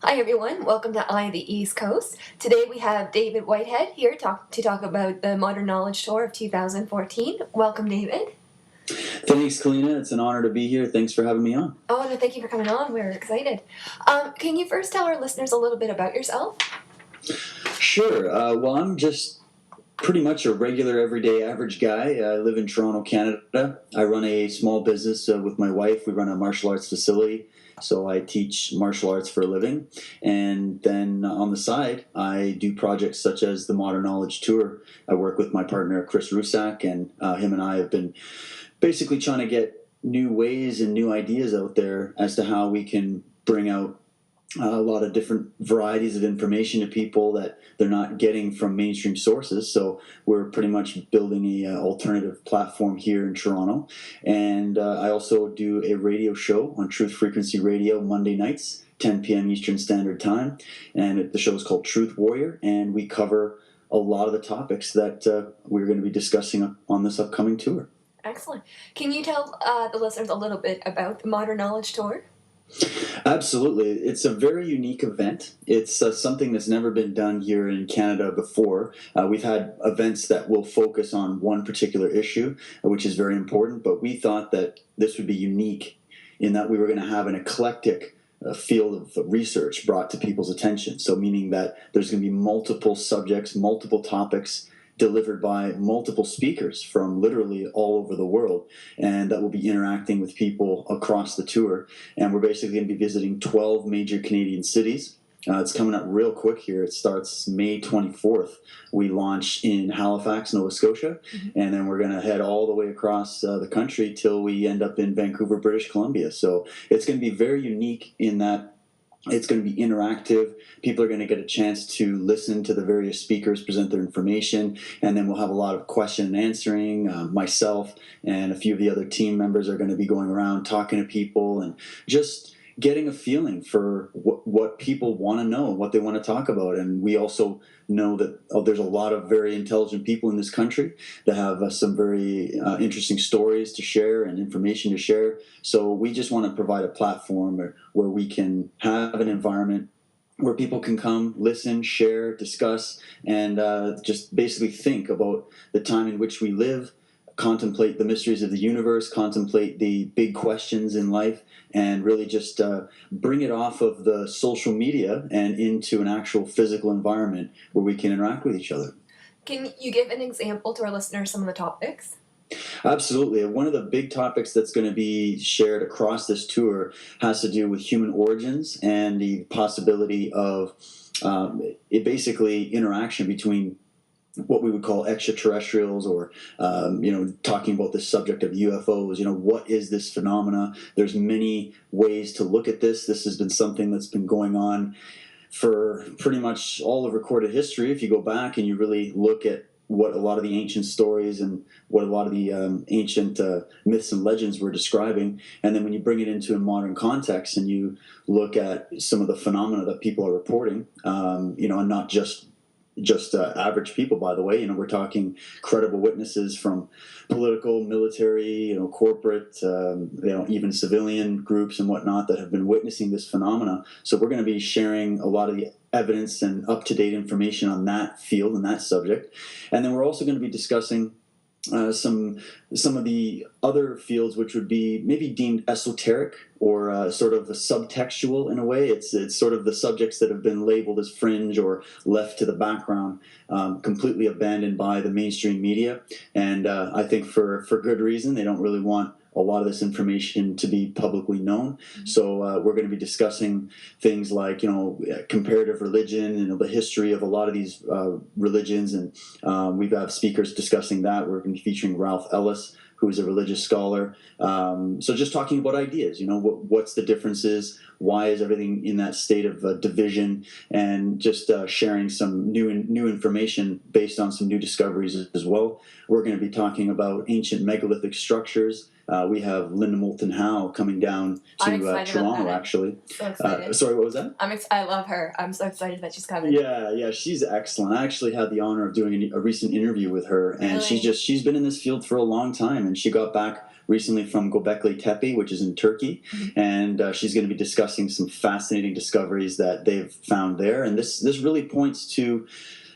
Hi everyone, welcome to Eye of the East Coast. Today we have David Whitehead here to talk about the Modern Knowledge Tour of 2014. Welcome, David. Thanks, Kalina. It's an honor to be here. Thanks for having me on. Oh, no, thank you for coming on. We're excited. Can you first tell our listeners a little bit about yourself? Sure. Well, I'm just pretty much a regular, everyday, average guy. I live in Toronto, Canada. I run a small business with my wife. We run a martial arts facility. So I teach martial arts for a living. And then on the side, I do projects such as the Modern Knowledge Tour. I work with my partner, Chris Rusak, and him and I have been basically trying to get new ways and new ideas out there as to how we can bring out a lot of different varieties of information to people that they're not getting from mainstream sources. So we're pretty much building a alternative platform here in Toronto. And I also do a radio show on Truth Frequency Radio Monday nights, 10 p.m. Eastern Standard Time. And the show is called Truth Warrior, and we cover a lot of the topics that we're going to be discussing on this upcoming tour. Excellent. Can you tell the listeners a little bit about the Modern Knowledge Tour? Absolutely. It's a very unique event. It's something that's never been done here in Canada before. We've had events that will focus on one particular issue, which is very important, but we thought that this would be unique in that we were going to have an eclectic field of research brought to people's attention. So meaning that there's going to be multiple subjects, multiple topics delivered by multiple speakers from literally all over the world, and that will be interacting with people across the tour. And we're basically going to be visiting 12 major Canadian cities. It's coming up real quick here. It starts May 24th. We launch in Halifax, Nova Scotia, and then we're going to head all the way across the country till we end up in Vancouver, British Columbia. So it's going to be very unique in that it's going to be interactive. People are going to get a chance to listen to the various speakers present their information, and then we'll have a lot of question and answering. Myself and a few of the other team members are going to be going around talking to people and just getting a feeling for what people want to know, what they want to talk about. And we also know that there's a lot of very intelligent people in this country that have some very interesting stories to share and information to share. So we just want to provide a platform where we can have an environment where people can come, listen, share, discuss, and just basically think about the time in which we live, contemplate the mysteries of the universe, contemplate the big questions in life, and really just bring it off of the social media and into an actual physical environment where we can interact with each other. Can you give an example to our listeners some of the topics? Absolutely. One of the big topics that's going to be shared across this tour has to do with human origins and the possibility of basically interaction between what we would call extraterrestrials, or talking about the subject of UFOs. What is this phenomena? There's many ways to look at this. This has been something that's been going on for pretty much all of recorded history. If you go back and you really look at what a lot of the ancient stories and what a lot of the ancient myths and legends were describing, and then when you bring it into a modern context and you look at some of the phenomena that people are reporting, and not just average people, by the way. We're talking credible witnesses from political, military, corporate, even civilian groups and whatnot that have been witnessing this phenomena. So we're going to be sharing a lot of the evidence and up-to-date information on that field and that subject. And then we're also going to be discussing some of the other fields which would be maybe deemed esoteric or sort of subtextual in a way. It's sort of the subjects that have been labeled as fringe or left to the background, completely abandoned by the mainstream media. And I think for good reason. They don't really want a lot of this information to be publicly known. So we're going to be discussing things like, comparative religion and the history of a lot of these religions. And we've got speakers discussing that. We're going to be featuring Ralph Ellis, who is a religious scholar. So just talking about ideas, what's the differences? Why is everything in that state of division? And just sharing some new information based on some new discoveries as well. We're going to be talking about ancient megalithic structures. We have Linda Moulton Howe coming down to Toronto, actually. So excited. Sorry, what was that? I love her. I'm so excited that she's coming. Yeah, she's excellent. I actually had the honor of doing a recent interview with her, and Really? she's been in this field for a long time, and she got back recently from Göbekli Tepe, which is in Turkey, and she's going to be discussing some fascinating discoveries that they've found there. And this really points to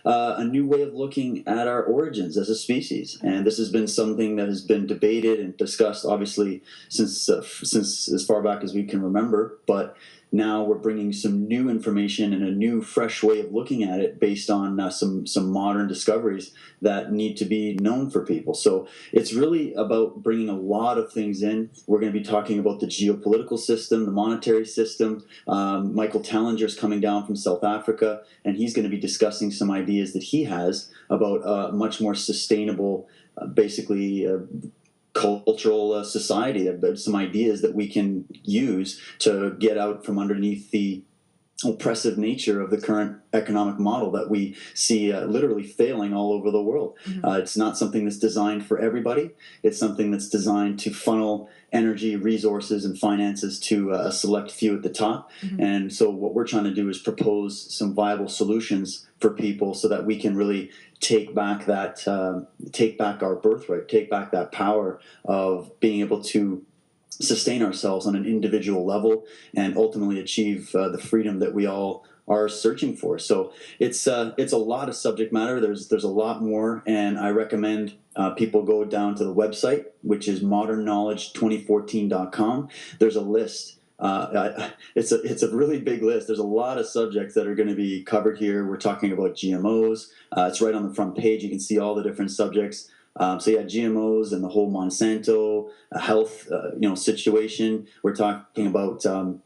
a new way of looking at our origins as a species. And this has been something that has been debated and discussed, obviously, since as far back as we can remember. But now we're bringing some new information and a new, fresh way of looking at it based on some modern discoveries that need to be known for people. So it's really about bringing a lot of things in. We're going to be talking about the geopolitical system, the monetary system. Michael Tellinger's coming down from South Africa, and he's going to be discussing some ideas that he has about a much more sustainable, cultural society, some ideas that we can use to get out from underneath the oppressive nature of the current economic model that we see literally failing all over the world. It's not something that's designed for everybody. It's something that's designed to funnel energy, resources, and finances to a select few at the top. And so what we're trying to do is propose some viable solutions for people so that we can really take back our birthright, take back that power of being able to sustain ourselves on an individual level and ultimately achieve the freedom that we all are searching for. So it's a lot of subject matter. There's a lot more, and I recommend people go down to the website, which is modernknowledge2014.com. There's a list. It's a really big list. There's a lot of subjects that are going to be covered here. We're talking about GMOs. It's right on the front page. You can see all the different subjects. GMOs and the whole Monsanto health situation. We're talking about some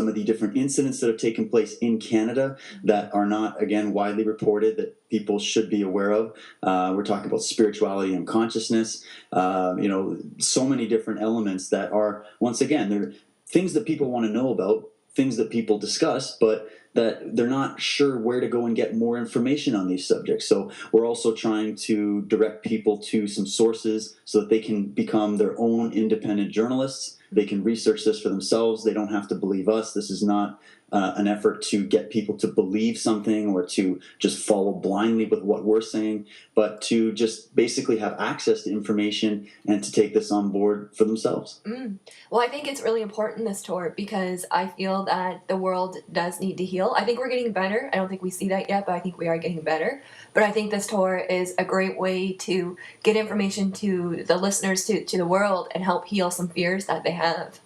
of the different incidents that have taken place in Canada that are not, again, widely reported that people should be aware of. We're talking about spirituality and consciousness. So many different elements that are, once again, they're things that people want to know about, things that people discuss, but that they're not sure where to go and get more information on these subjects. So we're also trying to direct people to some sources so that they can become their own independent journalists. They can research this for themselves. They don't have to believe us. This is not an effort to get people to believe something or to just follow blindly with what we're saying, but to just basically have access to information and to take this on board for themselves. Well, I think it's really important, this tour, because I feel that the world does need to heal. I think we're getting better. I don't think we see that yet, but I think we are getting better. But I think this tour is a great way to get information to the listeners, to the world, and help heal some fears that they have.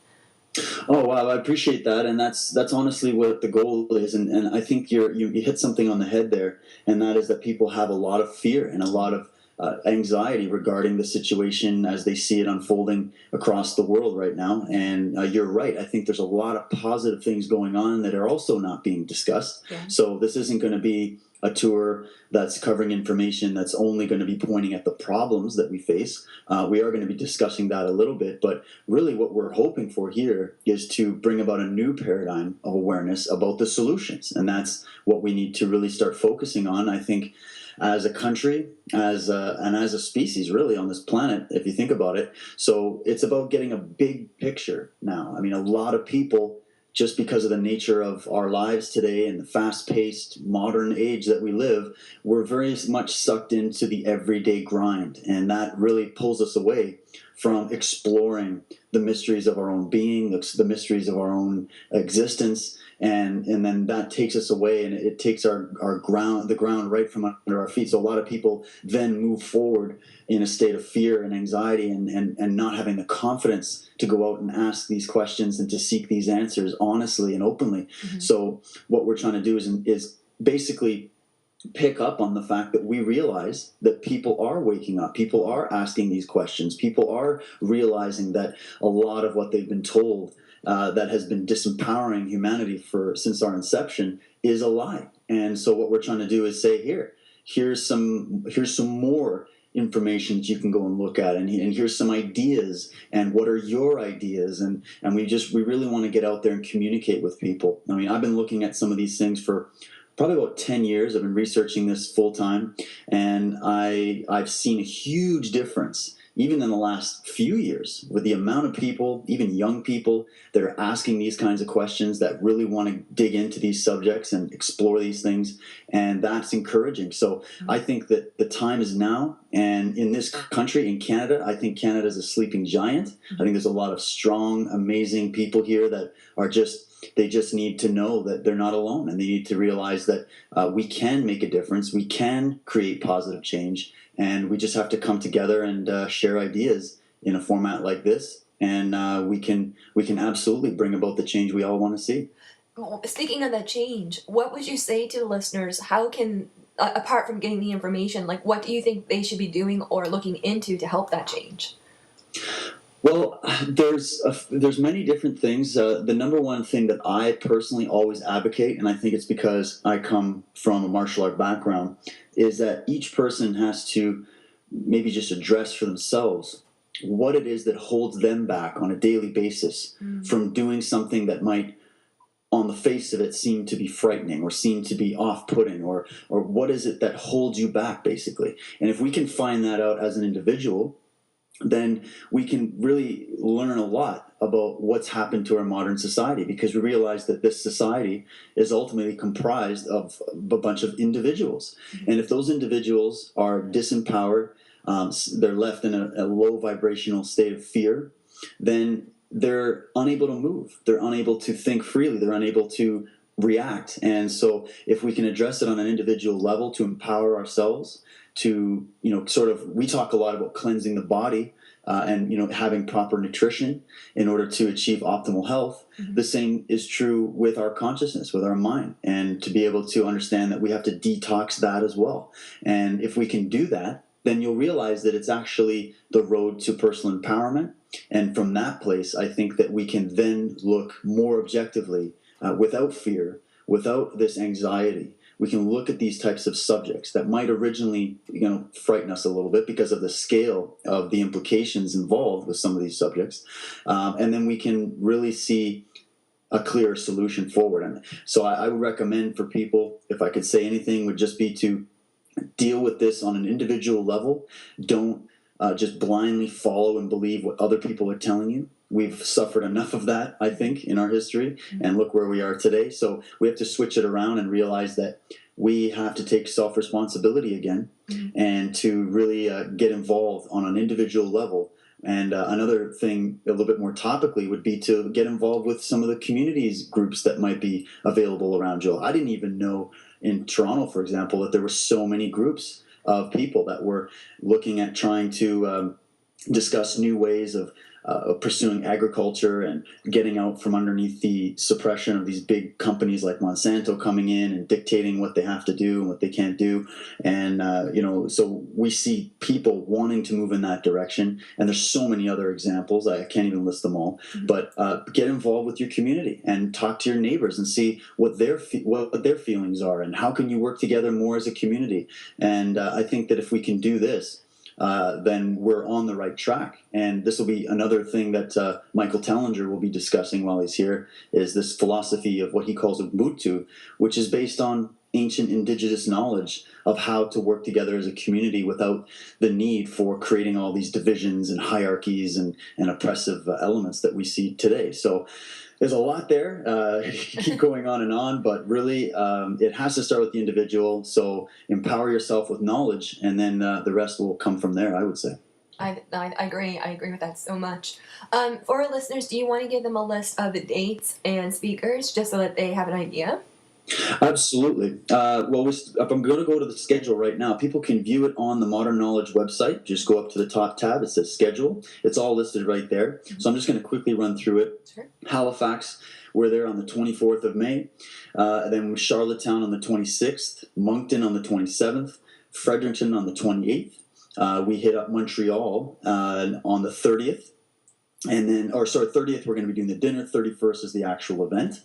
Oh, wow, I appreciate that, and that's honestly what the goal is, and I think you hit something on the head there, and that is that people have a lot of fear and a lot of anxiety regarding the situation as they see it unfolding across the world right now. And you're right, I think there's a lot of positive things going on that are also not being discussed. So this isn't going to be a tour that's covering information that's only going to be pointing at the problems that we face. We are going to be discussing that a little bit, but really what we're hoping for here is to bring about a new paradigm of awareness about the solutions. And that's what we need to really start focusing on, I think, as a country, and as a species, really, on this planet, if you think about it. So it's about getting a big picture now. I mean, a lot of people, just because of the nature of our lives today and the fast-paced modern age that we live, we're very much sucked into the everyday grind. And that really pulls us away from exploring the mysteries of our own being, the mysteries of our own existence. And then that takes us away, and it takes the ground right from under our feet. So a lot of people then move forward in a state of fear and anxiety and not having the confidence to go out and ask these questions and to seek these answers honestly and openly. So what we're trying to do is basically pick up on the fact that we realize that people are waking up, people are asking these questions, people are realizing that a lot of what they've been told that has been disempowering humanity since our inception is a lie. And so what we're trying to do is say, here's some more information that you can go and look at, and here's some ideas, and what are your ideas, and we really want to get out there and communicate with people. I mean, I've been looking at some of these things for probably about 10 years. I've been researching this full time, and I've seen a huge difference even in the last few years, with the amount of people, even young people, that are asking these kinds of questions, that really want to dig into these subjects and explore these things. And that's encouraging. So I think that the time is now. And in this country, in Canada, I think Canada is a sleeping giant. I think there's a lot of strong, amazing people here that are they just need to know that they're not alone, and they need to realize that we can make a difference, we can create positive change, and we just have to come together and share ideas in a format like this, and we can absolutely bring about the change we all want to see. Speaking of that change, what would you say to the listeners? How can, apart from getting the information, like what do you think they should be doing or looking into to help that change? Well, there's many different things. The number one thing that I personally always advocate, and I think it's because I come from a martial art background, is that each person has to maybe just address for themselves what it is that holds them back on a daily basis from doing something that might, on the face of it, seem to be frightening or seem to be off-putting, or what is it that holds you back, basically. And if we can find that out as an individual, then we can really learn a lot about what's happened to our modern society, because we realize that this society is ultimately comprised of a bunch of individuals. And if those individuals are disempowered, they're left in a low vibrational state of fear, then they're unable to move. They're unable to think freely. They're unable to react. And so if we can address it on an individual level to empower ourselves, to, we talk a lot about cleansing the body and, having proper nutrition in order to achieve optimal health. The same is true with our consciousness, with our mind, and to be able to understand that we have to detox that as well. And if we can do that, then you'll realize that it's actually the road to personal empowerment. And from that place, I think that we can then look more objectively, without fear, without this anxiety. We can look at these types of subjects that might originally, frighten us a little bit because of the scale of the implications involved with some of these subjects. And then we can really see a clear solution forward. And so I would recommend for people, if I could say anything, would just be to deal with this on an individual level. Don't just blindly follow and believe what other people are telling you. We've suffered enough of that, I think, in our history, and look where we are today. So we have to switch it around and realize that we have to take self-responsibility again, and to really get involved on an individual level. And another thing, a little bit more topically, would be to get involved with some of the communities groups that might be available around you. I didn't even know in Toronto, for example, that there were so many groups of people that were looking at trying to discuss new ways of pursuing agriculture and getting out from underneath the suppression of these big companies like Monsanto coming in and dictating what they have to do and what they can't do. And, so we see people wanting to move in that direction. And there's so many other examples. I can't even list them all. But get involved with your community and talk to your neighbors and see what their feelings are, and how can you work together more as a community. And I think that if we can do this, then we're on the right track. And this will be another thing that Michael Tellinger will be discussing while he's here, is this philosophy of what he calls Ubuntu, which is based on ancient indigenous knowledge of how to work together as a community without the need for creating all these divisions and hierarchies and oppressive elements that we see today. So there's a lot there. Keep going on, but really it has to start with the individual. So empower yourself with knowledge, and then the rest will come from there, I would say. I agree. I agree with that so much. For our listeners, do you want to give them a list of the dates and speakers just so that they have an idea? Absolutely. Well, if I'm going to go to the schedule right now, people can view it on the Modern Knowledge website. Just go up to the top tab. It says schedule. It's all listed right there. So I'm just going to quickly run through it. Sure. Halifax, we're there on the 24th of May. Then Charlottetown on the 26th. Moncton on the 27th. Fredericton on the 28th. We hit up Montreal on the 30th. And then, 30th, we're going to be doing the dinner. 31st is the actual event.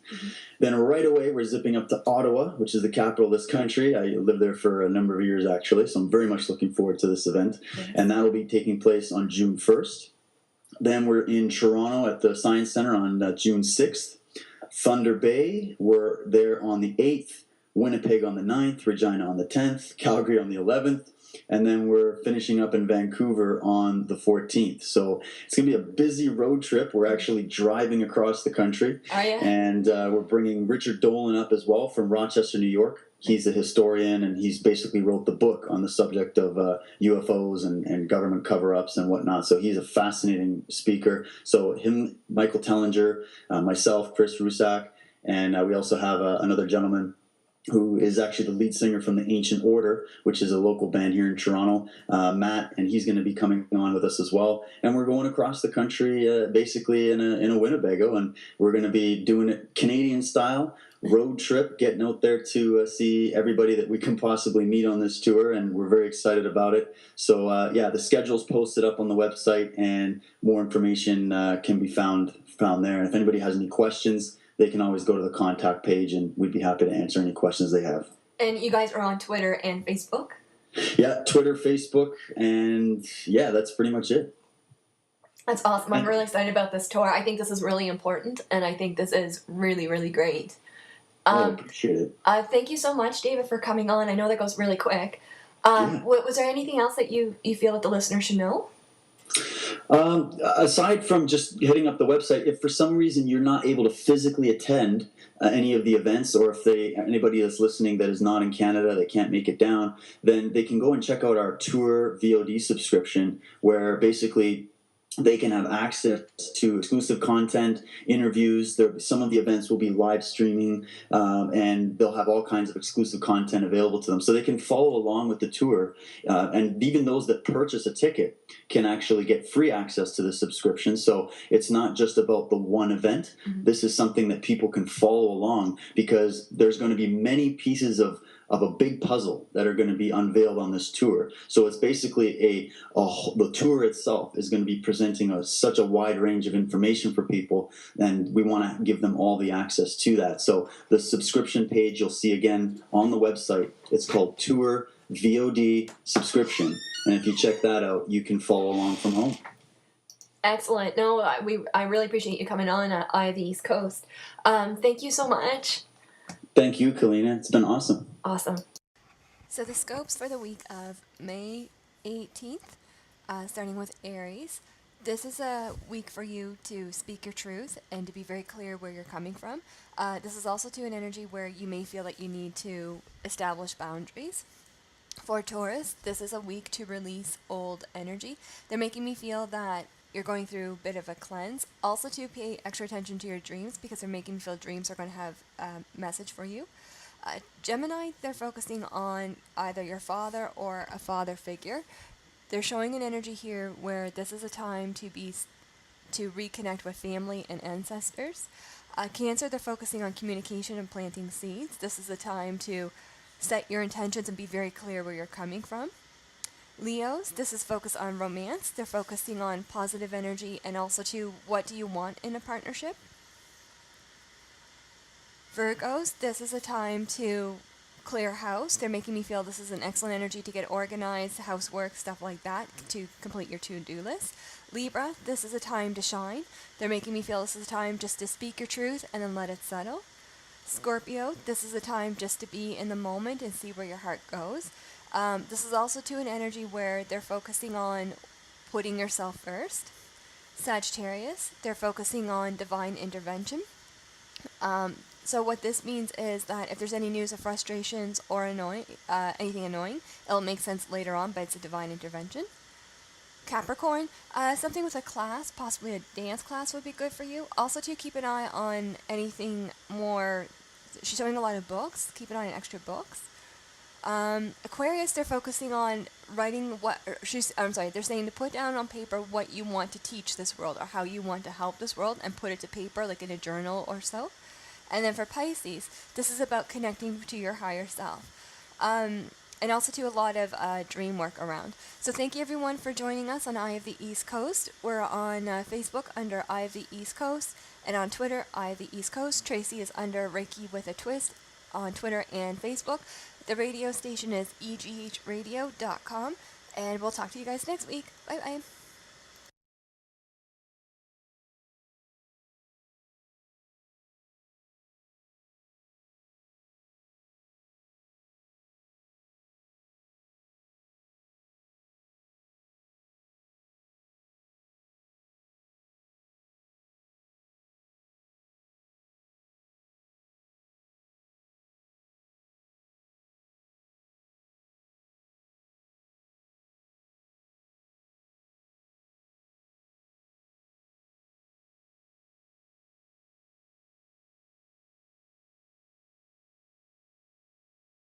Then right away, we're zipping up to Ottawa, which is the capital of this country. I lived there for a number of years, actually, so I'm very much looking forward to this event. And that will be taking place on June 1st. Then we're in Toronto at the Science Centre on June 6th. Thunder Bay, we're there on the 8th Winnipeg on the 9th, Regina on the 10th, Calgary on the 11th, and then we're finishing up in Vancouver on the 14th. So it's going to be a busy road trip. We're actually driving across the country. Are you? And we're bringing Richard Dolan up as well from Rochester, New York. He's a historian, and he's basically wrote the book on the subject of UFOs and government cover-ups and whatnot. So he's a fascinating speaker. So him, Michael Tellinger, myself, Chris Rusak, and we also have another gentleman who is actually the lead singer from the Ancient Order, which is a local band here in Toronto, Matt, and he's going to be coming on with us as well. And we're going across the country, basically in a Winnebago, and we're going to be doing it Canadian style, road trip, getting out there to see everybody that we can possibly meet on this tour, and we're very excited about it. So the schedule's posted up on the website, and more information can be found there. And if anybody has any questions, they can always go to the contact page, and we'd be happy to answer any questions they have. And you guys are on Twitter and Facebook? Yeah, Twitter, Facebook, and that's pretty much it. That's awesome. I'm really excited about this tour. I think this is really important, and I think this is really, really great. I appreciate it. Thank you so much, David, for coming on. I know that goes really quick. Was there anything else that you feel that the listener should know? Aside from just hitting up the website, if for some reason you're not able to physically attend any of the events, or if anybody that's listening that is not in Canada, they can't make it down, then they can go and check out our tour VOD subscription, where basically they can have access to exclusive content, interviews. Some of the events will be live streaming, and they'll have all kinds of exclusive content available to them. So they can follow along with the tour, and even those that purchase a ticket can actually get free access to the subscription. So it's not just about the one event. Mm-hmm. This is something that people can follow along, because there's going to be many pieces of a big puzzle that are going to be unveiled on this tour. So it's basically the tour itself is going to be presenting such a wide range of information for people, and we want to give them all the access to that. So the subscription page you'll see again on the website, it's called Tour VOD Subscription, and if you check that out, you can follow along from home. Excellent. No, I really appreciate you coming on Eye of the East Coast. Thank you so much. Thank you, Kalina. It's been awesome. Awesome. So the scopes for the week of May 18th, starting with Aries. This is a week for you to speak your truth and to be very clear where you're coming from. This is also to an energy where you may feel that you need to establish boundaries. For Taurus, this is a week to release old energy. They're making me feel that you're going through a bit of a cleanse. Also to pay extra attention to your dreams, because they're making me feel dreams are going to have a message for you. Gemini, they're focusing on either your father or a father figure. They're showing an energy here where this is a time to reconnect with family and ancestors. Cancer, they're focusing on communication and planting seeds. This is a time to set your intentions and be very clear where you're coming from. Leos, this is focused on romance. They're focusing on positive energy and also to what do you want in a partnership. Virgos, this is a time to clear house. They're making me feel this is an excellent energy to get organized, housework, stuff like that, to complete your to-do list. Libra, this is a time to shine. They're making me feel this is a time just to speak your truth and then let it settle. Scorpio, this is a time just to be in the moment and see where your heart goes. This is also to an energy where they're focusing on putting yourself first. Sagittarius, they're focusing on divine intervention. So what this means is that if there's any news of frustrations or anything annoying, it'll make sense later on, but it's a divine intervention. Capricorn, something with a class, possibly a dance class, would be good for you. Also to keep an eye on anything more. She's showing a lot of books. Keep an eye on extra books. Aquarius, they're focusing on writing they're saying to put down on paper what you want to teach this world or how you want to help this world and put it to paper, like in a journal or so. And then for Pisces, this is about connecting to your higher self. And also to a lot of dream work around. So thank you everyone for joining us on Eye of the East Coast. We're on Facebook under Eye of the East Coast, and on Twitter, Eye of the East Coast. Tracy is under Reiki with a Twist on Twitter and Facebook. The radio station is eghradio.com, and we'll talk to you guys next week. Bye-bye.